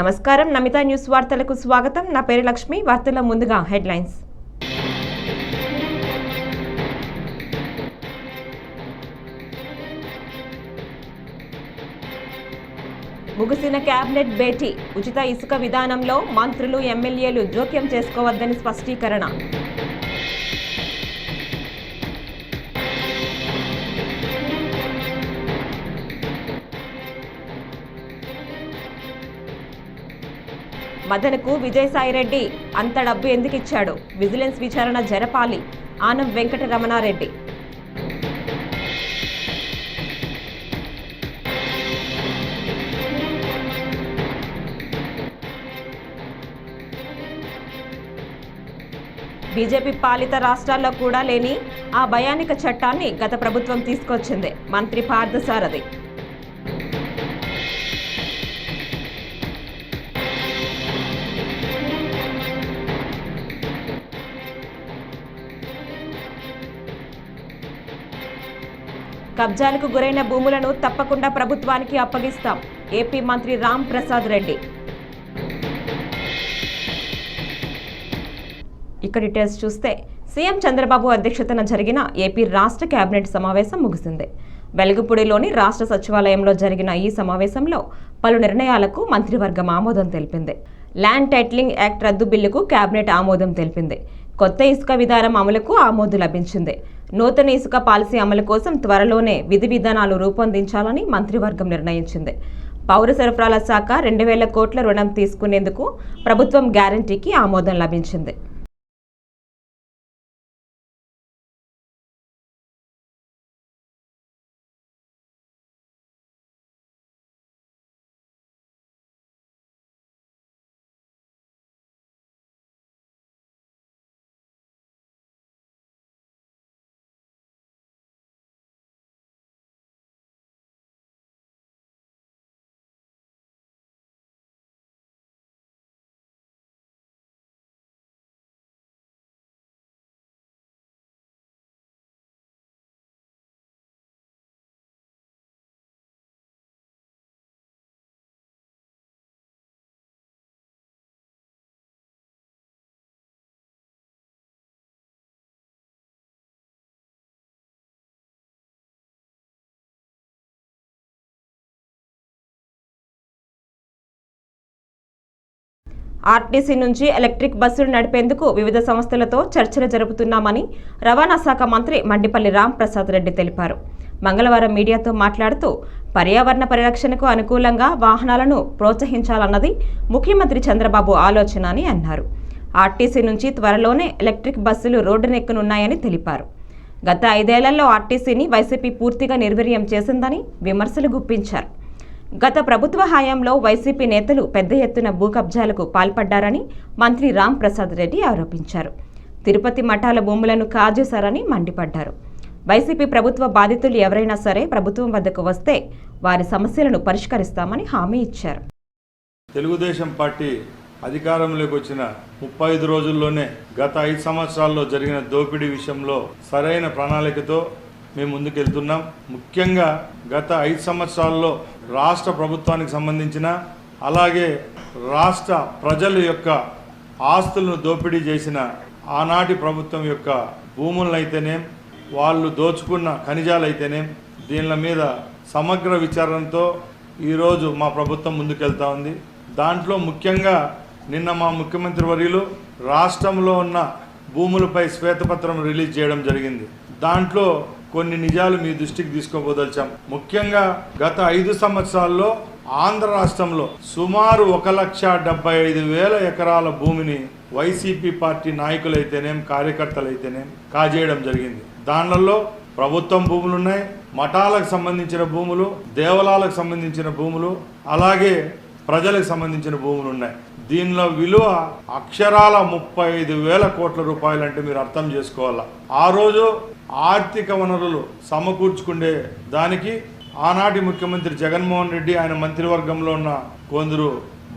నమస్కారం నమిత న్యూస్ వార్తలకు స్వాగతం నా పేరు లక్ష్మి వార్తల ముందుగా హెడ్లైన్స్ ముగిసిన కేబినెట్ భేటీ ఉచిత ఇసుక విధానంలో మంత్రులు ఎమ్మెల్యేలు జోక్యం చేసుకోవద్దని స్పష్టీకరణ మదనకు విజయసాయిరెడ్డి అంత డబ్బు ఎందుకు ఇచ్చాడు విజిలెన్స్ విచారణ జరపాలి ఆనం వెంకటరమణారెడ్డి బీజేపీ పాలిత రాష్ట్రాల్లో కూడా లేని ఆ భయానిక చట్టాన్ని గత ప్రభుత్వం తీసుకొచ్చింది మంత్రి పార్థసారథి కబ్జాలకు గురైన భూములను తప్పకుండా ప్రభుత్వానికి అప్పగిస్తాం ఏపీ మంత్రి రామ్ ప్రసాద్ రెడ్డి. ఇక్కడ డీటెయిల్స్ చూస్తే సీఎం చంద్రబాబు అధ్యక్షతన జరిగిన ఏపీ రాష్ట్ర కేబినెట్ సమావేశం ముగిసింది. వెలుగుపూడిలోని రాష్ట్ర సచివాలయంలో జరిగిన ఈ సమావేశంలో పలు నిర్ణయాలకు మంత్రివర్గం ఆమోదం తెలిపింది. ల్యాండ్ టైటిలింగ్ యాక్ట్ రద్దు బిల్లుకు కేబినెట్ ఆమోదం తెలిపింది. కొత్త ఇసుక విధానం అమలుకు ఆమోదం లభించింది. నూతన ఇసుక పాలసీ అమలు కోసం త్వరలోనే విధి విధానాలు రూపొందించాలని మంత్రివర్గం నిర్ణయించింది. పౌర సరఫరాల శాఖ 2,000 కోట్ల రుణం తీసుకునేందుకు ప్రభుత్వం గ్యారంటీకి ఆమోదం లభించింది. ఆర్టీసీ నుంచి ఎలక్ట్రిక్ బస్సులు నడిపేందుకు వివిధ సంస్థలతో చర్చలు జరుపుతున్నామని రవాణా శాఖ మంత్రి మండిపల్లి రామ్ ప్రసాద్ రెడ్డి తెలిపారు. మంగళవారం మీడియాతో మాట్లాడుతూ పర్యావరణ పరిరక్షణకు అనుకూలంగా వాహనాలను ప్రోత్సహించాలన్నది ముఖ్యమంత్రి చంద్రబాబు ఆలోచన అని అన్నారు. ఆర్టీసీ నుంచి త్వరలోనే ఎలక్ట్రిక్ బస్సులు రోడ్డునెక్కనున్నాయని తెలిపారు. గత 5 ఏళ్లలో ఆర్టీసీని వైసీపీ పూర్తిగా నిర్వీర్యం చేసిందని విమర్శలు గుప్పించారు. గత ప్రభుత్వ హయాంలో వైసీపీ నేతలు పెద్ద ఎత్తున భూ కబ్జాలకు పాల్పడ్డారని మంత్రి రామ్ ప్రసాద్ రెడ్డి ఆరోపించారు. తిరుపతి మఠాల భూములను కాజేశారని మండిపడ్డారు. వైసీపీ ప్రభుత్వ బాధితులు ఎవరైనా సరే ప్రభుత్వం వద్దకు వస్తే వారి సమస్యలను పరిష్కరిస్తామని హామీ ఇచ్చారు. తెలుగుదేశం పార్టీ అధికారంలోకి వచ్చిన 35 రోజుల్లోనే గత 5 సంవత్సరాల్లో జరిగిన దోపిడీ విషయంలో సరైన ప్రణాళికతో మేము ముందుకెళ్తున్నాం. ముఖ్యంగా గత 5 సంవత్సరాల్లో రాష్ట్ర ప్రభుత్వానికి సంబంధించిన అలాగే రాష్ట్ర ప్రజల యొక్క ఆస్తులను దోపిడీ చేసిన ఆనాటి ప్రభుత్వం యొక్క భూములనైతేనేం వాళ్ళు దోచుకున్న ఖనిజాలైతేనేం దీనిల మీద సమగ్ర విచారణతో ఈరోజు మా ప్రభుత్వం ముందుకెళ్తా ఉంది. దాంట్లో ముఖ్యంగా నిన్న మా ముఖ్యమంత్రి వర్యులు రాష్ట్రంలో ఉన్న భూములపై శ్వేతపత్రం రిలీజ్ చేయడం జరిగింది. దాంట్లో కొన్ని నిజాలు మీ దృష్టికి తీసుకోబోదలిచాం. ముఖ్యంగా గత 5 సంవత్సరాల్లో ఆంధ్ర రాష్ట్రంలో సుమారు 1,75,000 ఎకరాల భూమిని వైసీపీ పార్టీ నాయకులైతేనేం కార్యకర్తలైతేనేం కాజేయడం జరిగింది. దానిలో ప్రభుత్వం భూములు ఉన్నాయి, మఠాలకు సంబంధించిన భూములు, దేవాలయాలకు సంబంధించిన భూములు, అలాగే ప్రజలకు సంబంధించిన భూములు ఉన్నాయి. దీనిలో విలువ అక్షరాల 35,000 కోట్ల రూపాయలు అంటే మీరు అర్థం చేసుకోవాలా. ఆ రోజు ఆర్థిక వనరులు సమకూర్చుకునే దానికి ఆనాటి ముఖ్యమంత్రి జగన్మోహన్ రెడ్డి ఆయన మంత్రివర్గంలో ఉన్న కొందరు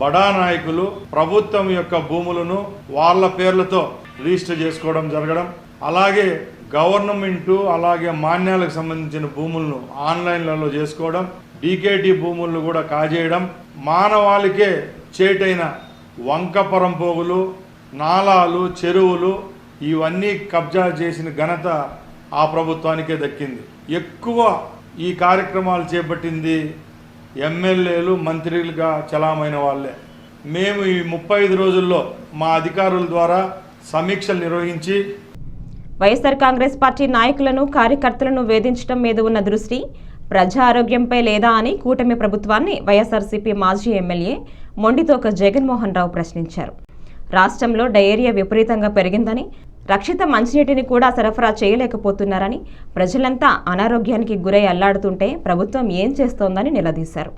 బడా నాయకులు ప్రభుత్వం యొక్క భూములను వాళ్ళ పేర్లతో రిజిస్టర్ చేసుకోవడం జరగడం, అలాగే గవర్నమెంటు అలాగే మాన్యాలకు సంబంధించిన భూములను ఆన్లైన్లలో చేసుకోవడం, డీకేటీ భూములను కూడా కాజేయడం, మానవాళికే చేటైన వంకపురం పోగులు, నాలాలు, చెరువులు ఇవన్నీ కబ్జా చేసిన ఘనత ఆ ప్రభుత్వానికే దక్కింది. ఎక్కువ ఈ కార్యక్రమాలు చేపట్టింది ఎమ్మెల్యేలు, మంత్రులుగా చలామైన వాళ్ళే. మేము ఈ 35 రోజుల్లో మా అధికారుల ద్వారా సమీక్షలు నిర్వహించి వైఎస్ఆర్ కాంగ్రెస్ పార్టీ నాయకులను, కార్యకర్తలను వేధించడం మీద ఉన్న దృష్టి ప్రజా ఆరోగ్యంపై లేదా అని కూటమి ప్రభుత్వాన్ని వైఎస్ఆర్సీపీ మాజీ ఎమ్మెల్యే మొండితోక జగన్మోహన్ రావు ప్రశ్నించారు. రాష్ట్రంలో డయేరియా విపరీతంగా పెరిగిందని, రక్షిత మంచినీటిని కూడా సరఫరా చేయలేకపోతున్నారని, ప్రజలంతా అనారోగ్యానికి గురై అల్లాడుతుంటే ప్రభుత్వం ఏం చేస్తోందని నిలదీశారు.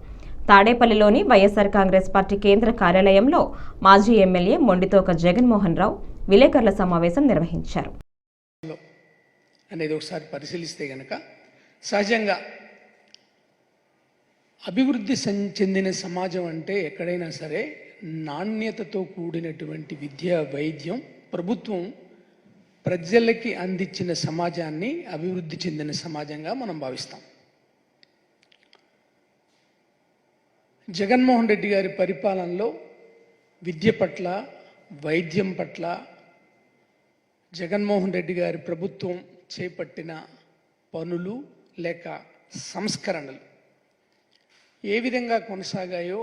తాడేపల్లిలోని వైఎస్ఆర్ కాంగ్రెస్ పార్టీ కేంద్ర కార్యాలయంలో మాజీ ఎమ్మెల్యే మొండితోక జగన్మోహన్ రావు విలేకరుల సమావేశం నిర్వహించారు. అనేది ఒకసారి పరిశీలిస్తే గనక సహజంగా అభివృద్ధి చెందిన సమాజం అంటే ఎక్కడైనా సరే నాణ్యతతో కూడినటువంటి విద్య, వైద్యం ప్రభుత్వం ప్రజలకి అందించిన సమాజాన్ని అభివృద్ధి చెందిన సమాజంగా మనం భావిస్తాం. జగన్మోహన్ రెడ్డి గారి పరిపాలనలో విద్య పట్ల, వైద్యం పట్ల జగన్మోహన్ రెడ్డి గారి ప్రభుత్వం చేపట్టిన పనులు లేక సంస్కరణలు ఏ విధంగా కొనసాగాయో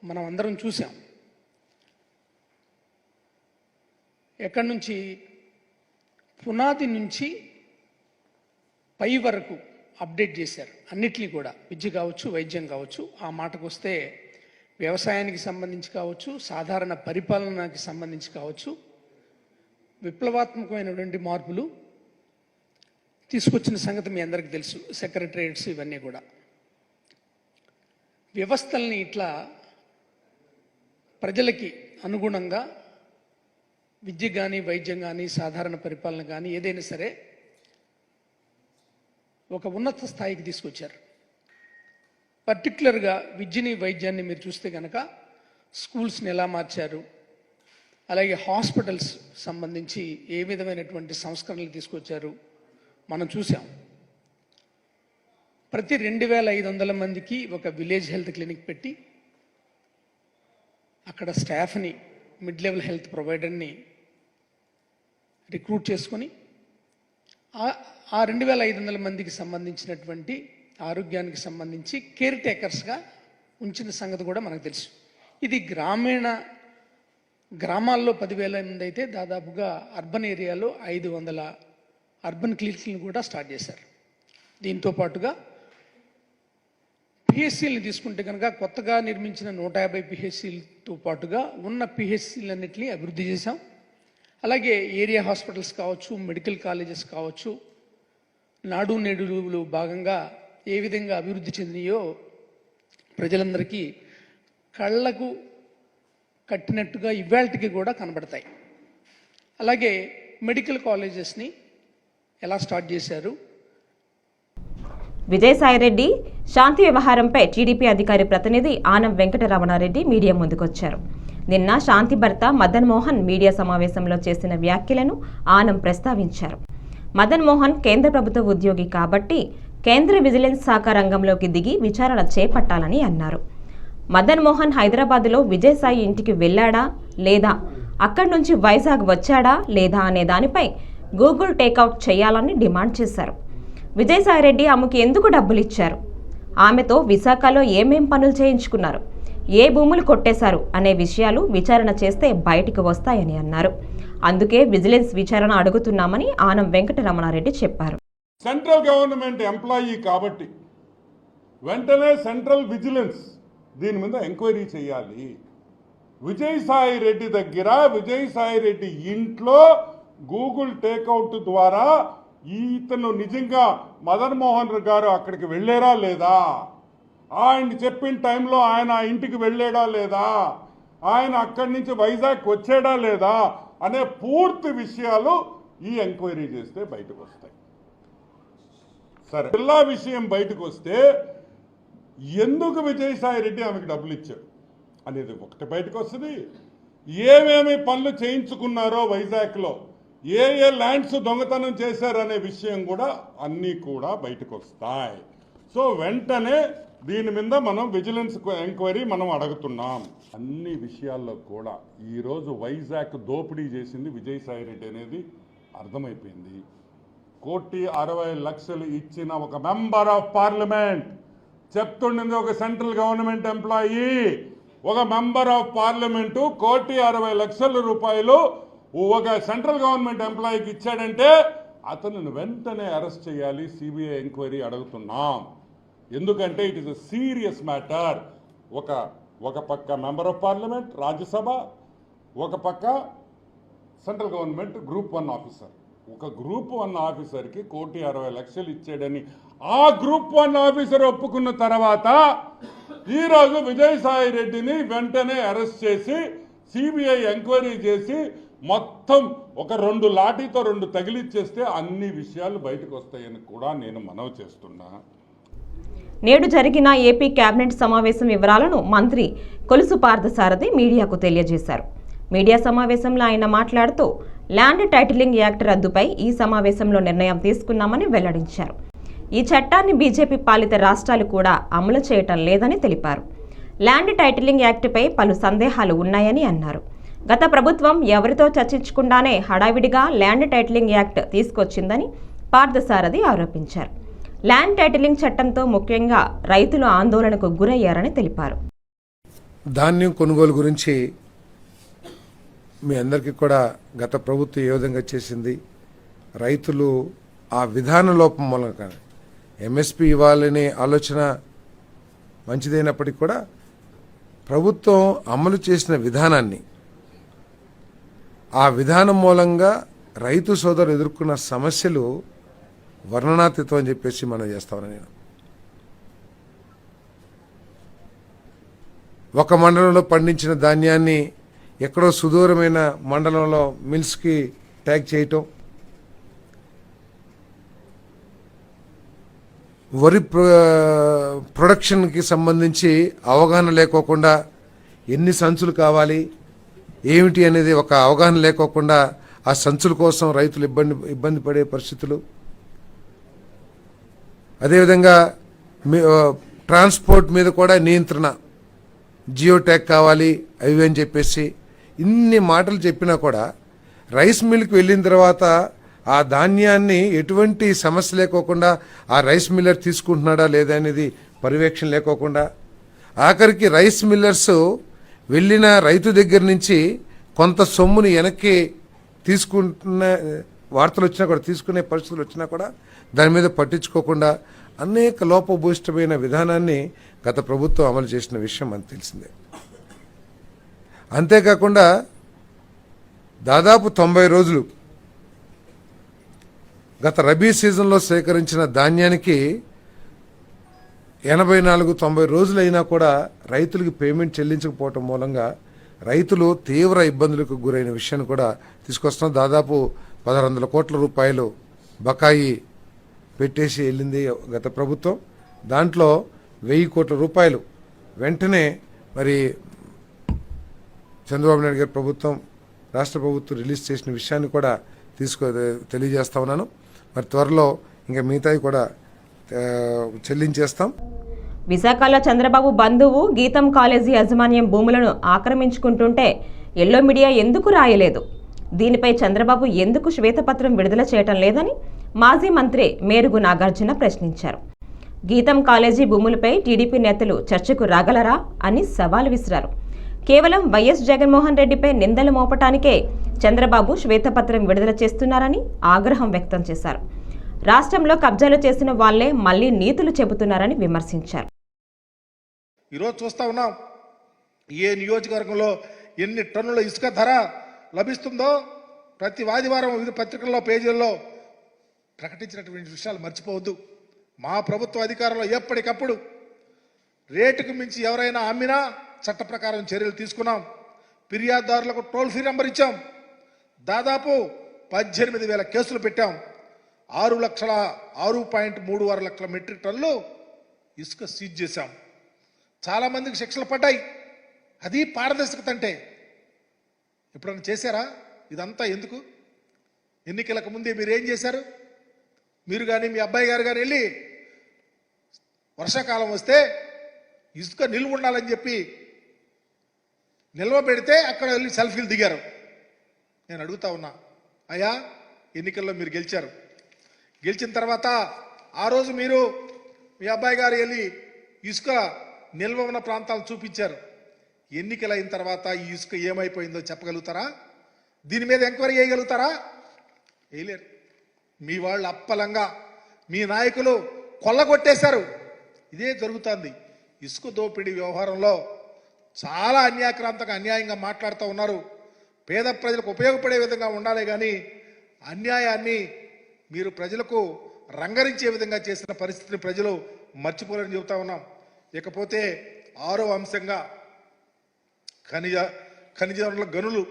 మనం అందరం చూసాం. ఎక్కడి నుంచి పునాది నుంచి పై వరకు అప్డేట్ చేశారు. అన్నిటినీ కూడా విద్య కావచ్చు, వైద్యం కావచ్చు, ఆ మాటకు వస్తే వ్యవసాయానికి సంబంధించి కావచ్చు, సాధారణ పరిపాలనకి సంబంధించి కావచ్చు, విప్లవాత్మకమైనటువంటి మార్పులు తీసుకొచ్చిన సంగతి మీ అందరికీ తెలుసు. సెక్రటరియట్స్ ఇవన్నీ కూడా వ్యవస్థల్ని ఇట్లా ప్రజలకి అనుగుణంగా విద్య కానీ, వైద్యం కానీ, సాధారణ పరిపాలన కానీ ఏదైనా సరే ఒక ఉన్నత స్థాయికి తీసుకొచ్చారు. పర్టికులర్గా విద్యని, వైద్యాన్ని మీరు చూస్తే కనుక స్కూల్స్ని ఎలా మార్చారు, అలాగే హాస్పిటల్స్ సంబంధించి ఏ విధమైనటువంటి సంస్కరణలు తీసుకొచ్చారు మనం చూసాం. ప్రతి 2500 మందికి ఒక విలేజ్ హెల్త్ క్లినిక్ పెట్టి అక్కడ స్టాఫ్ని, మిడ్ లెవెల్ హెల్త్ ప్రొవైడర్ని రిక్రూట్ చేసుకొని ఆ 2500 మందికి సంబంధించినటువంటి ఆరోగ్యానికి సంబంధించి కేర్ టేకర్స్గా ఉంచిన సంగతి కూడా మనకు తెలుసు. ఇది గ్రామాల్లో 10,000 మంది అయితే దాదాపుగా అర్బన్ ఏరియాలో 500 అర్బన్ క్లినిక్లను కూడా స్టార్ట్ చేశారు. దీంతో పాటుగా పిహెచ్సిల్ని తీసుకుంటే కనుక కొత్తగా నిర్మించిన 150 పిహెచ్సిలతో పాటుగా ఉన్న పిహెచ్సిలన్నింటినీ అభివృద్ధి చేశాం. అలాగే ఏరియా హాస్పిటల్స్ కావచ్చు, మెడికల్ కాలేజెస్ కావచ్చు, నాడు నేడులో భాగంగా ఏ విధంగా అభివృద్ధి చెందినాయో ప్రజలందరికీ కళ్ళకు కట్టినట్టుగా ఇవాల్టికి కూడా కనబడతాయి. అలాగే మెడికల్ కాలేజెస్ని ఎలా స్టార్ట్ చేశారు. విజయసాయిరెడ్డి శాంతి వ్యవహారంపై టీడీపీ అధికారి ప్రతినిధి ఆనం వెంకటరమణారెడ్డి మీడియా ముందుకొచ్చారు. నిన్న శాంతి భర్త మదన్ మోహన్ మీడియా సమావేశంలో చేసిన వ్యాఖ్యలను ఆనం ప్రస్తావించారు. మదన్ మోహన్ కేంద్ర ప్రభుత్వ ఉద్యోగి కాబట్టి కేంద్ర విజిలెన్స్ శాఖ రంగంలోకి దిగి విచారణ చేపట్టాలని అన్నారు. మదన్ మోహన్ హైదరాబాద్లో విజయసాయి ఇంటికి వెళ్ళాడా లేదా, అక్కడి నుంచి వైజాగ్ వచ్చాడా లేదా అనే దానిపై గూగుల్ టేకౌట్ చేయాలని డిమాండ్ చేశారు. విజయసాయిరెడ్డి ఆమెకు ఎందుకు డబ్బులు ఇచ్చారు, ఆమెతో విశాఖలో ఏమేం పనులు చేయించుకున్నారు, ఏ భూములు కొట్టేశారు అనే విషయాలు విచారణ చేస్తే బయటికి వస్తాయని అన్నారు. అందుకే విజిలెన్స్ విచారణ అడుగుతున్నామని ఆనం వెంకటరమణారెడ్డి చెప్పారు. సెంట్రల్ గవర్నమెంట్ ఎంప్లాయీ కాబట్టి వెంటనే సెంట్రల్ విజిలెన్స్ దీని మీద ఎంక్వైరీ చేయాలి. విజయసాయి రెడ్డి దగ్గర, విజయసాయి రెడ్డి ఇంట్లో గూగుల్ టేక్అవుట్ ద్వారా ఇతను నిజంగా మదన్ మోహన్ గారు అక్కడికి వెళ్ళారా లేదా, ఆయన చెప్పిన టైంలో ఆయన ఆ ఇంటికి వెళ్ళాడా లేదా, ఆయన అక్కడి నుంచి వైజాగ్ వచ్చాడా లేదా అనే పూర్తి విషయాలు ఈ ఎంక్వైరీ చేస్తే బయటకు వస్తాయి. సరే, జిల్లా విషయం బయటకు వస్తే ఎందుకు విజయసాయి రెడ్డి ఆమెకు డబ్బులు ఇచ్చాడు అనేది ఒకటి బయటకు వస్తుంది. ఏమేమి పనులు చేయించుకున్నారో వైజాగ్లో, ఏ ల్యాండ్స్ దొంగతనం చేశారనే విషయం కూడా అన్నీ కూడా బయటకు వస్తాయి. సో వెంటనే దీని మీద మనం విజిలెన్స్ ఎంక్వైరీ మనం అడుగుతున్నాం. అన్ని విషయాల్లో కూడా ఈరోజు వైజాగ్ దోపిడీ చేసింది విజయసాయి రెడ్డి అనేది అర్థమైపోయింది. 1,60,00,000 ఇచ్చిన ఒక మెంబర్ ఆఫ్ పార్లమెంట్, చెప్తుండేది ఒక సెంట్రల్ గవర్నమెంట్ ఎంప్లాయీ, ఒక మెంబర్ ఆఫ్ పార్లమెంటు 1,60,00,000 రూపాయలు ఒక సెంట్రల్ గవర్నమెంట్ ఎంప్లాయీకి ఇచ్చాడంటే అతను వెంటనే అరెస్ట్ చేయాలి, సిబిఐ ఎంక్వైరీ అడుగుతున్నాం. ఎందుకంటే it is a serious matter. ఒక పక్క మెంబర్ ఆఫ్ పార్లమెంట్ రాజ్యసభ, ఒక పక్క సెంట్రల్ గవర్నమెంట్ గ్రూప్ 1 ఆఫీసర్. ఒక గ్రూప్ 1 ఆఫీసర్కి 1,60,00,000 ఇచ్చాడని ఆ గ్రూప్ 1 ఆఫీసర్ ఒప్పుకున్న తర్వాత ఈరోజు విజయసాయి రెడ్డిని వెంటనే అరెస్ట్ చేసి సిబిఐ ఎంక్వైరీ చేసి మొత్తం ఒక 2 లాఠీతో 2 తగిలిచ్చేస్తే అన్ని విషయాలు బయటకు వస్తాయని కూడా నేను మనవి చేస్తున్నా. నేడు జరిగిన ఏపీ కేబినెట్ సమావేశం వివరాలను మంత్రి కొలుసు పార్థసారథి మీడియాకు తెలియజేశారు. మీడియా సమావేశంలో ఆయన మాట్లాడుతూ ల్యాండ్ టైటిలింగ్ యాక్ట్ రద్దుపై ఈ సమావేశంలో నిర్ణయం తీసుకున్నామని వెల్లడించారు. ఈ చట్టాన్ని బీజేపీ పాలిత రాష్ట్రాలు కూడా అమలు చేయటం లేదని తెలిపారు. ల్యాండ్ టైటిలింగ్ యాక్ట్పై పలు సందేహాలు ఉన్నాయని అన్నారు. గత ప్రభుత్వం ఎవరితో చర్చించకుండానే హడావిడిగా ల్యాండ్ టైటిలింగ్ యాక్ట్ తీసుకొచ్చిందని పార్థసారథి ఆరోపించారు. ల్యాండ్ టైటిలింగ్ చట్టంతో ముఖ్యంగా రైతులు ఆందోళనకు గురయ్యారని తెలిపారు. ధాన్యం కొనుగోలు గురించి మీ అందరికీ కూడా గత ప్రభుత్వం ఏ విధంగా చేసింది, రైతులు ఆ విధాన లోపం మూలంగా ఎంఎస్పి ఇవ్వాలనే ఆలోచన మంచిదైనప్పటికీ కూడా ప్రభుత్వం అమలు చేసిన విధానాన్ని, ఆ విధానం మూలంగా రైతు సోదరులు ఎదుర్కొన్న సమస్యలు వర్ణనాతీతం అని చెప్పేసి మనం చేస్తామని నేను ఒక మండలంలో పండించిన ధాన్యాన్ని ఎక్కడో సుదూరమైన మండలంలో మిల్స్కి ట్యాగ్ చేయటం, వరి ప్రొడక్షన్కి సంబంధించి అవగాహన లేకోకుండా ఎన్ని సంచులు కావాలి ఏమిటి అనేది ఒక అవగాహన లేకోకుండా ఆ సంచుల కోసం రైతులు ఇబ్బంది పడే పరిస్థితులు, అదేవిధంగా ట్రాన్స్పోర్ట్ మీద కూడా నియంత్రణ, జియో ట్యాగ్ కావాలి అవి అని చెప్పేసి ఇన్ని మాటలు చెప్పినా కూడా రైస్ మిల్కి వెళ్ళిన తర్వాత ఆ ధాన్యాన్ని ఎటువంటి సమస్య లేకోకుండా ఆ రైస్ మిల్లర్ తీసుకుంటున్నాడా లేదా అనేది పర్యవేక్షణ లేకోకుండా ఆఖరికి రైస్ మిల్లర్స్ వెళ్ళిన రైతు దగ్గర నుంచి కొంత సొమ్ముని వెనక్కి తీసుకుంటున్న వార్తలు వచ్చినా కూడా, తీసుకునే పరిస్థితులు వచ్చినా కూడా దాని మీద పట్టించుకోకుండా అనేక లోపభూయిష్టమైన విధానాన్ని గత ప్రభుత్వం అమలు చేసిన విషయం మనకు తెలిసిందే. అంతేకాకుండా దాదాపు 90 రోజులు గత రబీ సీజన్లో సేకరించిన ధాన్యానికి 84-90 రోజులైనా కూడా రైతులకు పేమెంట్ చెల్లించకపోవటం మూలంగా రైతులు తీవ్ర ఇబ్బందులకు గురైన విషయాన్ని కూడా తీసుకొస్తున్నాం. దాదాపు 1,600 కోట్ల రూపాయలు బకాయి పెట్టేసి వెళ్ళింది గత ప్రభుత్వం. దాంట్లో 1,000 కోట్ల రూపాయలు వెంటనే మరి చంద్రబాబు నాయుడు గారి ప్రభుత్వం, రాష్ట్ర ప్రభుత్వం రిలీజ్ చేసిన విషయాన్ని కూడా తెలియజేస్తా ఉన్నాను. మరి త్వరలో ఇంకా మిగతాయి కూడా చెల్లించేస్తాం. విశాఖలో చంద్రబాబు బంధువు గీతం కాలేజీ యాజమాన్యం భూములను ఆక్రమించుకుంటుంటే ఎల్లో మీడియా ఎందుకు రాయలేదు? దీనిపై చంద్రబాబు ఎందుకు శ్వేతపత్రం విడుదల చేయటం లేదని మాజీ మంత్రి మేరుగు నాగార్జున ప్రశ్నించారు. గీతం కాలేజీ భూములపై టీడీపీ నేతలు చర్చకు రాగలరా అని సవాల్ విసిరారు. కేవలం వైఎస్ జగన్మోహన్ రెడ్డిపై నిందలు మోపటానికే చంద్రబాబు శ్వేతపత్రం విడుదల చేస్తున్నారని ఆగ్రహం వ్యక్తం చేశారు. రాష్ట్రంలో కబ్జాలు చేసిన వాళ్లే మళ్లీ నీతులు చెబుతున్నారని విమర్శించారు. ఈరోజు చూస్తా ఉన్నాం ఏ నియోజకవర్గంలో ఎన్ని టన్నుల ఇసుక ధర లభిస్తుందో ప్రతి ఆదివారం వివిధ పత్రికల్లో పేజీల్లో ప్రకటించినటువంటి విషయాలు మర్చిపోవద్దు. మా ప్రభుత్వ అధికారంలో ఎప్పటికప్పుడు రేటుకు మించి ఎవరైనా అమ్మినా చట్ట ప్రకారం చర్యలు తీసుకున్నాం. ఫిర్యాదుదారులకు టోల్ ఫ్రీ నెంబర్ ఇచ్చాం. దాదాపు 18,000 కేసులు పెట్టాం. 6.36 లక్షల మెట్రిక్ టన్నులు ఇసుక సీజ్ చేశాం. చాలామందికి శిక్షలు పడ్డాయి. అది పారదర్శకత అంటే. ఎప్పుడన్నా చేశారా? ఇదంతా ఎందుకు? ఎన్నికలకు ముందే మీరు ఏం చేశారు? మీరు కానీ మీ అబ్బాయి గారు కానీ వెళ్ళి వర్షాకాలం వస్తే ఇసుక నిల్వ ఉండాలని చెప్పి నిల్వ పెడితే అక్కడ వెళ్ళి సెల్ఫీలు దిగారు. నేను అడుగుతా ఉన్నా, అయ్యా ఎన్నికల్లో మీరు గెలిచారు, గెలిచిన తర్వాత ఆ రోజు మీరు మీ అబ్బాయి గారు వెళ్ళి ఇసుక నిల్వ ఉన్న ప్రాంతాలు చూపించారు. ఎన్నికలు అయిన తర్వాత ఈ ఇసుక ఏమైపోయిందో చెప్పగలుగుతారా? దీని మీద ఎంక్వైరీ చేయగలుగుతారా? వేయలేరు. మీ వాళ్ళు అప్పలంగా మీ నాయకులు కొల్లగొట్టేశారు. ఇదే జరుగుతుంది. ఇసుక దోపిడీ వ్యవహారంలో చాలా అన్యాక్రాంతంగా అన్యాయంగా మాట్లాడుతూ ఉన్నారు. పేద ప్రజలకు ఉపయోగపడే విధంగా ఉండాలి కానీ అన్యాయాన్ని మీరు ప్రజలకు రంగరించే విధంగా చేసిన పరిస్థితిని ప్రజలు మర్చిపోలేని చెబుతా ఉన్నాం. ఇకపోతే 6వ అంశంగా ఖనిజ వనరుల గనులు.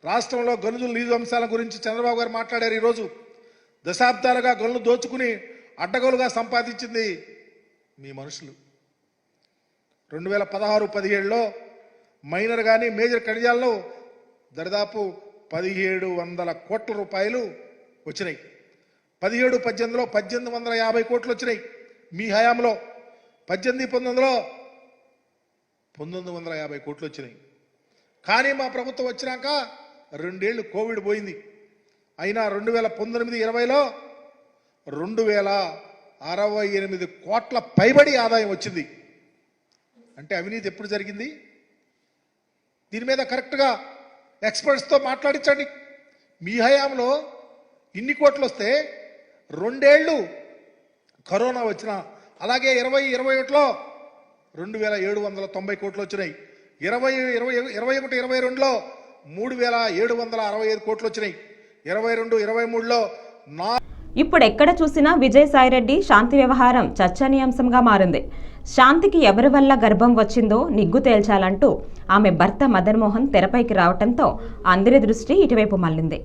రాష్ట్రంలో గనులు లీజు అంశాల గురించి చంద్రబాబు గారు మాట్లాడారు. ఈరోజు దశాబ్దాలుగా గనులు దోచుకుని అడ్డగోలుగా సంపాదించింది మీ మనుషులు. 2016-17లో మైనర్ కానీ మేజర్ ఖనిజాల్లో దాదాపు 1700 కోట్ల రూపాయలు వచ్చినాయి. 17-18లో 1850 కోట్లు వచ్చినాయి. మీ హయాంలో 18-19లో 1950 కోట్లు వచ్చినాయి. కానీ మా ప్రభుత్వం వచ్చినాక 2 ఏళ్ళు కోవిడ్ పోయింది. అయినా 2019-20లో 2068 కోట్ల పైబడి ఆదాయం వచ్చింది. అంటే అవినీతి ఎప్పుడు జరిగింది? దీని మీద కరెక్ట్గా ఎక్స్పర్ట్స్తో మాట్లాడించండి. మీ హయాంలో ఇన్ని కోట్లు వస్తే 2 ఏళ్ళు కరోనా వచ్చిన, అలాగే 2021లో 2790 కోట్లు వచ్చినాయి. 2021-22లో 3765 కోట్లు వచ్చినాయి. 22-23లో ఇప్పుడు ఎక్కడ చూసినా విజయసాయిరెడ్డి శాంతి వ్యవహారం చర్చనీయాంశంగా మారింది. శాంతికి ఎవరి వల్ల గర్భం వచ్చిందో నిగ్గు తేల్చాలంటూ ఆమె భర్త మదన్ మోహన్ తెరపైకి రావడంతో అందరి దృష్టి ఇటువైపు మళ్లింది.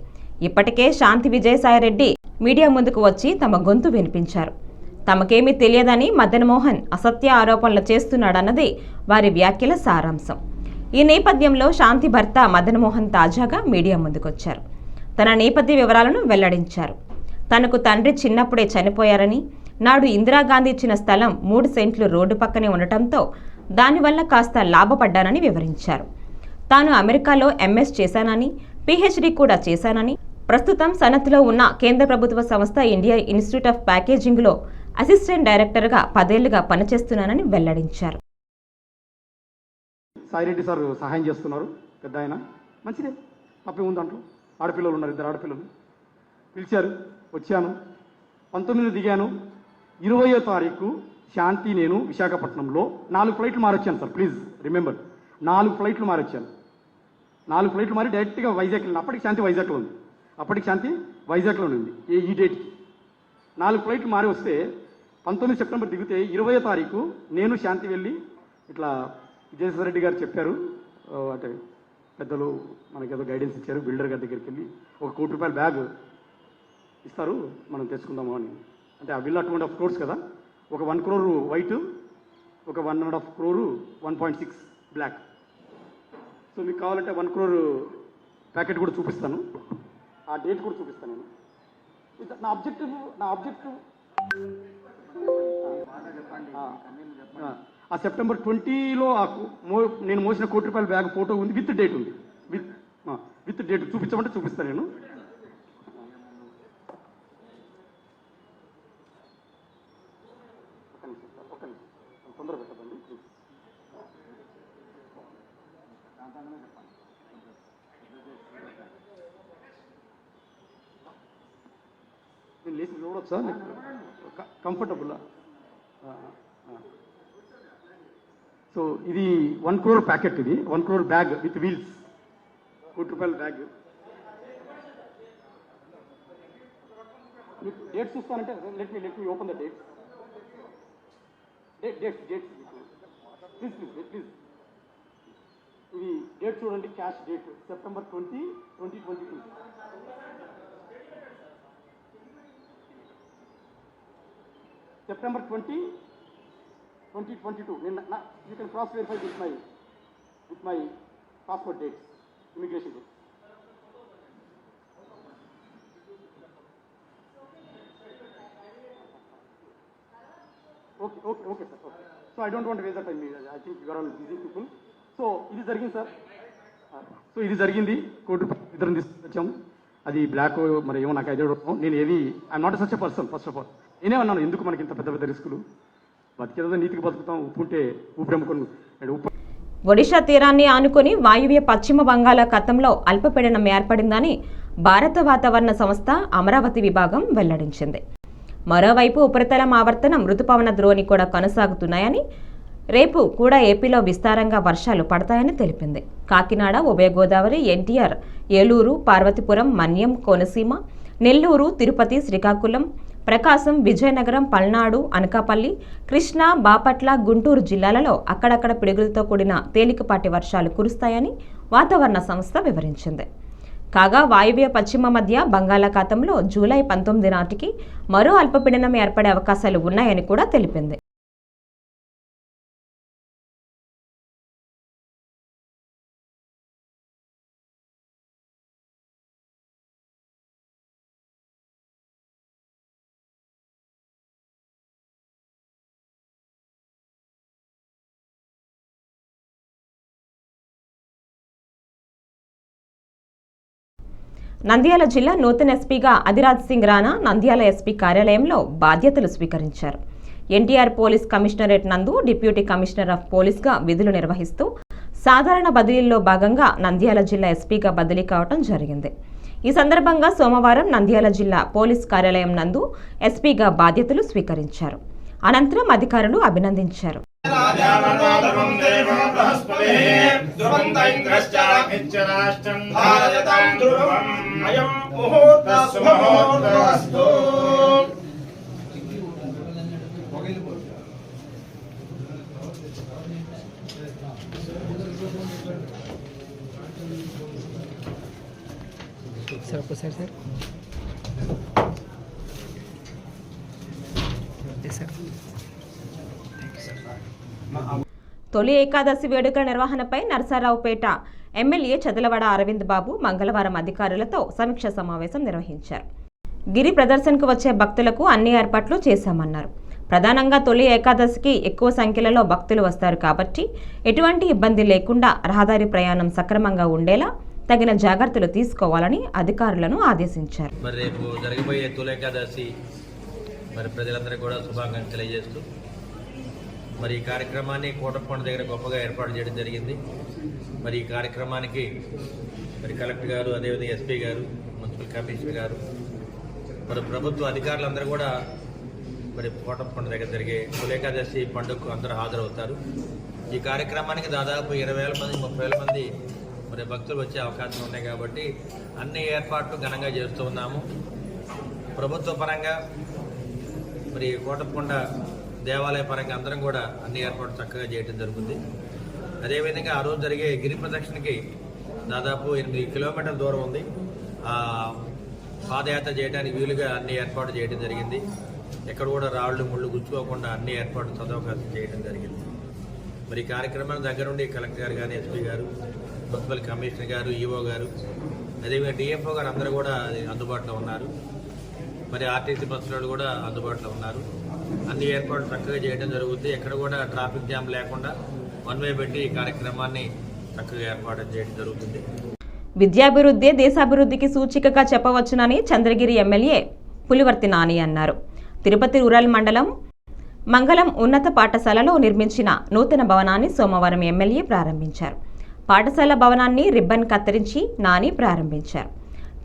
ఇప్పటికే శాంతి విజయసాయిరెడ్డి మీడియా ముందుకు వచ్చి తమ గొంతు వినిపించారు. తమకేమీ తెలియదని మదన్ మోహన్ అసత్య ఆరోపణలు చేస్తున్నాడన్నది వారి వ్యాఖ్యల సారాంశం. ఈ నేపథ్యంలో శాంతి భర్త మదన్ మోహన్ తాజాగా మీడియా ముందుకొచ్చారు. తన నేపథ్య వివరాలను వెల్లడించారు. తనకు తండ్రి చిన్నప్పుడే చనిపోయారని, నాడు ఇందిరాగాంధీ ఇచ్చిన స్థలం 3 సెంట్లు రోడ్డు పక్కనే ఉండటంతో దానివల్ల కాస్త లాభపడ్డానని వివరించారు. తాను అమెరికాలో ఎంఎస్ చేశానని, పిహెచ్డి కూడా చేశానని, ప్రస్తుతం సనత్లో ఉన్న కేంద్ర ప్రభుత్వ సంస్థ ఇండియా ఇన్స్టిట్యూట్ ఆఫ్ ప్యాకేజింగ్లో అసిస్టెంట్ డైరెక్టర్గా 10 ఏళ్లుగా పనిచేస్తున్నానని వెల్లడించారు. సాయిరెడ్డి సార్ సహాయం చేస్తున్నారు, పెద్ద ఆయన, మంచిదే, తప్పే ఉంది దాంట్లో. ఆడపిల్లలు ఉన్నారు, 2 ఆడపిల్లలు. పిలిచారు, వచ్చాను. 19 దిగాను. 20వ తారీఖు శాంతి నేను విశాఖపట్నంలో 4 ఫ్లైట్లు మారొచ్చాను సార్, ప్లీజ్ రిమెంబర్. 4 ఫ్లైట్లు మారొచ్చాను. 4 ఫ్లైట్లు మారి డైరెక్ట్గా వైజాగ్ వెళ్ళిన. అప్పటికి శాంతి వైజాగ్లో ఉంది. ఈ డేట్కి 4 ఫ్లైట్లు మారి వస్తే 19 సెప్టెంబర్ దిగితే 20వ తారీఖు నేను శాంతి వెళ్ళి ఇట్లా విజయసాయిరెడ్డి గారు చెప్పారు, అంటే పెద్దలు మనకేదో గైడెన్స్ ఇచ్చారు, బిల్డర్ గారి దగ్గరికి వెళ్ళి 1 కోటి రూపాయల బ్యాగ్ ఇస్తారు, మనం తెచ్చుకుందాము అని. అంటే ఆ బిల్ 2.5 crores కదా, ఒక 1 crore వైట్, ఒక 1.5 crore 1.6 బ్లాక్. సో మీకు కావాలంటే 1 crore ప్యాకెట్ కూడా చూపిస్తాను, ఆ డేట్ కూడా చూపిస్తాను నేను. నా ఆబ్జెక్టివ్ ఆ సెప్టెంబర్ 20లో నేను మోసిన 1 కోటి రూపాయల బ్యాగ్ ఫోటో ఉంది, విత్ డేట్ ఉంది, విత్ డేట్ చూపించమంటే చూపిస్తాను నేను. తొందర పెట్టదండి ప్లీజ్. నేను లేచి చూడొచ్చా, కంఫర్టబుల్లా? సో ఇది 1 crore ప్యాకెట్, ఇది 1 crore బ్యాగ్ విత్ వీల్స్, 1 కోటి రూపాయల బ్యాగ్. మీకు డేట్ చూస్తానంటే let me open the date. Dates please. ఇది డేట్ చూడండి, cash date September 20, 2022. September 20, 2022. You can cross verify with my passport dates, immigration dates. Okay sir okay. So I don't want waste the time. I think you are all busy people. So ఇది జరిగింది sir. So ఇది జరిగింది. కోటి రూపాయలు ఇద్దరం తీసుకొచ్చాము. అది black మరి ఏమో నాకు ఐడియా. నేను ఏది I'm not such a person. First of all నేనే అన్నాను, ఎందుకు మనకి ఇంత పెద్ద పెద్ద రిస్కులు, బతికేదో నీతికి బతుకుతాం, ఉప్పు ఉంటే ఉప్పు అమ్ముకొని ఉప్పు. ఒడిషా తీరాన్ని ఆనుకొని వాయువ్య పశ్చిమ బంగాళాఖాతంలో అల్పపీడనం ఏర్పడిందని భారత వాతావరణ సంస్థ అమరావతి విభాగం వెల్లడించింది. మరోవైపు ఉపరితలం ఆవర్తనం రుతుపవన ద్రోణి కూడా కొనసాగుతున్నాయని, రేపు కూడా ఏపీలో విస్తారంగా వర్షాలు పడతాయని తెలిపింది. కాకినాడ, ఉభయ గోదావరి, ఎన్టీఆర్, ఏలూరు, పార్వతీపురం, మన్యం, కోనసీమ, నెల్లూరు, తిరుపతి, శ్రీకాకుళం, ప్రకాశం, విజయనగరం, పల్నాడు, అనకాపల్లి, కృష్ణా, బాపట్ల, గుంటూరు జిల్లాలలో అక్కడక్కడ పిడుగులతో కూడిన తేలికపాటి వర్షాలు కురుస్తాయని వాతావరణ సంస్థ వివరించింది. కాగా వాయువ్య పశ్చిమ మధ్య బంగాళాఖాతంలో జూలై 19 నాటికి మరో అల్పపీడనం ఏర్పడే అవకాశాలు ఉన్నాయని కూడా తెలిపింది. నంద్యాల జిల్లా నూతన ఎస్పీగా అదిరాజ్ సింగ్ రాణా నంద్యాల ఎస్పీ కార్యాలయంలో బాధ్యతలు స్వీకరించారు. ఎన్టీఆర్ పోలీస్ కమిషనరేట్ నందు డిప్యూటీ కమిషనర్ ఆఫ్ పోలీస్గా విధులు నిర్వహిస్తూ సాధారణ బదిలీల్లో భాగంగా నంద్యాల జిల్లా ఎస్పీగా బదిలీ కావడం జరిగింది. ఈ సందర్భంగా సోమవారం నంద్యాల జిల్లా పోలీస్ కార్యాలయం నందు ఎస్పీగా బాధ్యతలు స్వీకరించారు. అనంతరం అధికారులు అభినందించారు. తొలి ఏకాదశి వేడుకల నిర్వహణపై నరసరావుపేట ఎమ్మెల్యే చదలవాడ అరవింద్ బాబు మంగళవారం అధికారులతో సమీక్ష సమావేశం నిర్వహించారు. గిరి ప్రదర్శనకు వచ్చే భక్తులకు అన్ని ఏర్పాట్లు చేశామన్నారు. ప్రధానంగా తొలి ఏకాదశికి ఎక్కువ సంఖ్యలో భక్తులు వస్తారు కాబట్టి ఎటువంటి ఇబ్బంది లేకుండా రహదారి ప్రయాణం సక్రమంగా ఉండేలా తగిన జాగ్రత్తలు తీసుకోవాలని అధికారులను ఆదేశించారు. మరి రేపు జరగబోయే తొలి ఏకాదశి మరి ప్రజలందరికీ కూడా శుభాకాంక్షలు తెలియజేస్తూ మరి ఈ కార్యక్రమాన్ని కోటప్పకొండ దగ్గర గొప్పగా ఏర్పాటు చేయడం జరిగింది. మరి ఈ కార్యక్రమానికి మరి కలెక్టర్ గారు, అదేవిధంగా ఎస్పీ గారు, మున్సిపల్ కమిషనర్ గారు, మరి ప్రభుత్వ అధికారులందరూ కూడా మరి కోటప్పకొండ దగ్గర జరిగే తొలి ఏకాదశి పండుగకు అందరూ హాజరవుతారు. ఈ కార్యక్రమానికి దాదాపు 20,000 మంది 30,000 మంది మరి భక్తులు వచ్చే అవకాశం ఉన్నాయి కాబట్టి అన్ని ఏర్పాట్లు ఘనంగా చేస్తూ ఉన్నాము. ప్రభుత్వ పరంగా మరి కోటప్పకొండ దేవాలయ పరంగా అందరం కూడా అన్ని ఏర్పాట్లు చక్కగా చేయడం జరుగుతుంది. అదేవిధంగా ఆ రోజు జరిగే గిరి ప్రదక్షిణకి దాదాపు 8 కిలోమీటర్ల దూరం ఉంది. పాదయాత్ర చేయడానికి వీలుగా అన్ని ఏర్పాట్లు చేయడం జరిగింది. ఎక్కడ కూడా రాళ్ళు ముళ్ళు గుచ్చుకోకుండా అన్ని ఏర్పాట్లు సదవకాశం చేయడం జరిగింది. మరి కార్యక్రమానికి దగ్గరుండి కలెక్టర్ గారు కానీ, ఎస్పీ గారు, మున్సిపల్ కమిషనర్ గారు, ఈఓ గారు, అదేవిధంగా డిఎఫ్ఓ గారు అందరూ కూడా అందుబాటులో ఉన్నారు. మరి ఆర్టీసీ బస్సులు కూడా అందుబాటులో ఉన్నారు. అన్ని ఏర్పాట్లు చక్కగా చేయడం జరుగుతుంది. ఎక్కడ కూడా ట్రాఫిక్ జామ్ లేకుండా వన్ వే పెట్టి ఈ కార్యక్రమాన్ని చక్కగా ఏర్పాటు చేయడం జరుగుతుంది. విద్యాభివృద్ధి దేశాభివృద్ధికి సూచికగా చెప్పవచ్చునని చంద్రగిరి ఎమ్మెల్యే పులివర్తి నాని అన్నారు. తిరుపతి రూరల్ మండలం మంగళం ఉన్నత పాఠశాలలో నిర్మించిన నూతన భవనాన్ని సోమవారం ఎమ్మెల్యే ప్రారంభించారు. పాఠశాల భవనాన్ని రిబ్బన్ కత్తిరించి నాని ప్రారంభించారు.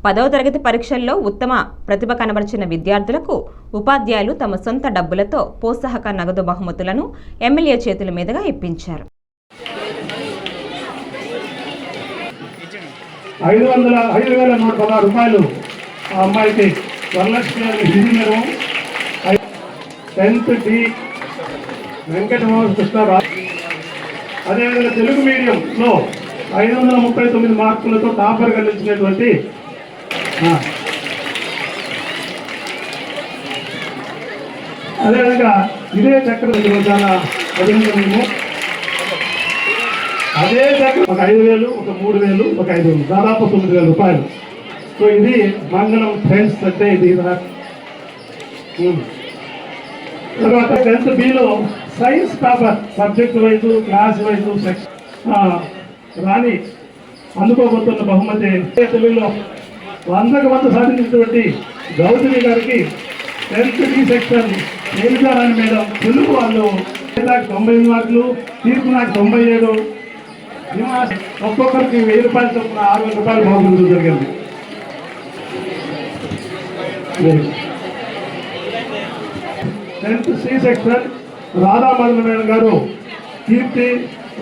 10వ తరగతి పరీక్షల్లో ఉత్తమ ప్రతిభ కనబరిచిన విద్యార్థులకు ఉపాధ్యాయులు తమ సొంత డబ్బులతో ప్రోత్సాహక నగదు బహుమతులను ఎమ్మెల్యే చేతుల మీదుగా ఇప్పించారు. 5,116 రూపాయలు ఆ అమ్మాయికి Varalakshmi Hindi medium 10th D Venkatamohan Krishnarao. అదేవిధంగా తెలుగు మీడియంలో 539 మార్కులతో టాపర్ గెలిచినటువంటి అదేవిధంగా ఇదే చక్రం చాలా అభినందనము. అదే చక్రం ఒక 5,000, ఒక 3,000, ఒక 5,000, దాదాపు 9,000 రూపాయలు. సో ఇది మంగళం ఫ్రెండ్స్ అంటే ఇది తర్వాత 10th బిలో science paper subject wise class wise section Rani అందుకోబోతున్న బహుమతి తెలుగులో 100కు 100 సాధించినటువంటి గౌతమి గారికి 10th బి సెక్షన్ ఏమిచారాని మేడం తెలుగు వాళ్ళు నాకు 90 మార్కులు, తీర్పు నాకు 97. ఒక్కొక్కరికి 1000 రూపాయలు చొప్పున 600 రూపాయలు బహుమతి జరిగింది. 10th C section Radha Mohan madam గారు కీర్తి,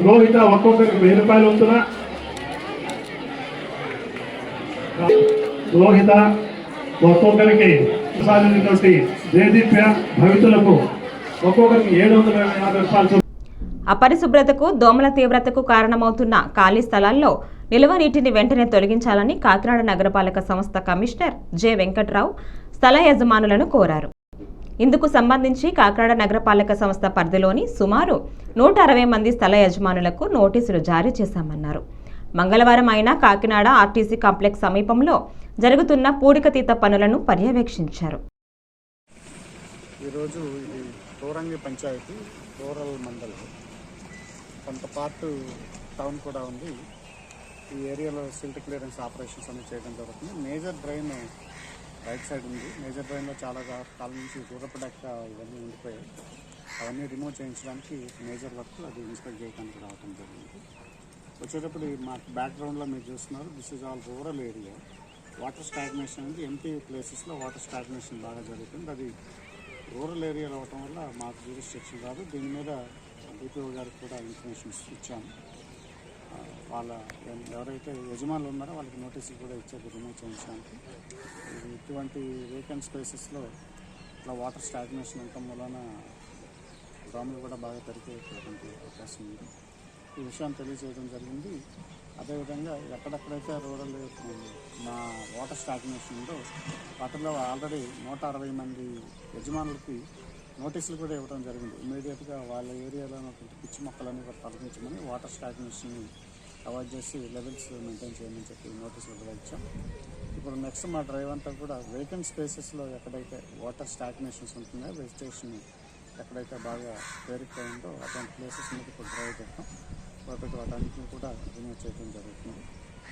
రోహిత ఒక్కొక్కరికి 1000 రూపాయలు వంతున, రోహిత ఒక్కొక్కరికి సాధించినటువంటి జయదీప్య భవితులకు ఒక్కొక్కరికి 750 రూపాయలు. అపరిశుభ్రతకు, దోమల తీవ్రతకు కారణమవుతున్న ఖాళీ స్థలాల్లో నిల్వ నీటిని వెంటనే తొలగించాలని కాకినాడ నగరపాలక సంస్థ కమిషనర్ జె వెంకట్రావు స్థల యజమానులను కోరారు. ఇందుకు సంబంధించి కాకినాడ నగరపాలక సంస్థ పరిధిలోని సుమారు 160 మంది స్థల యజమానులకు నోటీసులు జారీ చేశామన్నారు. మంగళవారం అయినా కాకినాడ ఆర్టీసీ కాంప్లెక్స్ సమీపంలో జరుగుతున్న పూడికతీత పనులను పర్యవేక్షించారు. ఈరోజు ఇది తోరంగి పంచాయతీ రూరల్ మండలం, కొంత పార్ట్ టౌన్ కూడా ఉంది. ఈ ఏరియాలో సిల్ట్ క్లియరెన్స్ ఆపరేషన్స్ అన్ని చేయడం జరుగుతుంది. మేజర్ డ్రైన్ రైట్ సైడ్ ఉంది. మేజర్ డ్రైన్లో చాలా కాలం నుంచి దూరపు డెక్క ఇవన్నీ ఉండిపోయాయి. అవన్నీ రిమూవ్ చేయించడానికి మేజర్ వర్క్ అది ఇన్స్పెక్ట్ చేయడానికి రావడం జరిగింది. వచ్చేటప్పుడు మాకు బ్యాక్గ్రౌండ్లో మీరు చూస్తున్నారు, this is all rural area. Water stagnation అనేది ఎంటీ ప్లేసెస్లో వాటర్ స్టాగ్నేషన్ బాగా జరుగుతుంది. అది రూరల్ ఏరియాలో అవటం వల్ల మాకు జ్యూరిస్డిక్షన్ కాదు. దీని మీద డిపిఓ గారికి కూడా ఇన్ఫర్మేషన్స్ ఇచ్చాము. వాళ్ళ ఎవరైతే యజమానులు ఉన్నారో వాళ్ళకి నోటీసులు కూడా ఇచ్చారు రిమూవ్ చేయించడానికి. ఇటువంటి వేకెంట్ స్పేసెస్లో ఇట్లా వాటర్ స్టాగ్నేషన్ ఉండటం వలన దోమలు కూడా బాగా పెరిగేటువంటి అవకాశం ఉంది. ఈ విషయాన్ని తెలియజేయడం జరిగింది. అదేవిధంగా ఎక్కడెక్కడైతే రూరల్ మా వాటర్ స్టాగ్నేషన్ ఉందో వాటిలో ఆల్రెడీ 160 మంది యజమానులకి నోటీసులు కూడా ఇవ్వడం జరిగింది. ఇమీడియట్గా వాళ్ళ ఏరియాలో ఉన్నటువంటి పిచ్చి మొక్కలన్నీ కూడా తొలగించమని, వాటర్ స్టాగ్నేషన్ని అవాయిడ్ చేసి లెవెల్స్ మెయింటైన్ చేయమని చెప్పి నోటీసులు కూడా ఇచ్చాం. ఇప్పుడు నెక్స్ట్ మా డ్రైవ్ అంతా కూడా వేకెంట్ స్పేసెస్లో ఎక్కడైతే వాటర్ స్టాగ్నేషన్స్ ఉంటుందో, వెజిటేషన్ ఎక్కడైతే బాగా పేరుకుపోయిందో అటువంటి ప్లేసెస్ మీద ఇప్పుడు డ్రైవ్ చేస్తాం. వాటన్నింటినీ కూడా రిమూవ్ చేయడం జరుగుతుంది.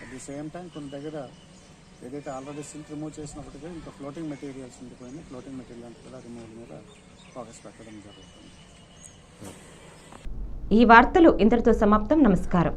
అట్ ది సేమ్ టైం కొన్ని దగ్గర ఏదైతే ఆల్రెడీ సిల్ట్ రిమూవ్ చేసినప్పటికీ ఇంకా ఫ్లోటింగ్ మెటీరియల్స్ ఉండిపోయినాయి. ఫ్లోటింగ్ మెటీరియల్స్ కూడా రిమూవల్ మీద ఫోకస్ పెట్టడం జరుగుతుంది. ఈ వార్తలు ఇంతటితో సమాప్తం. నమస్కారం.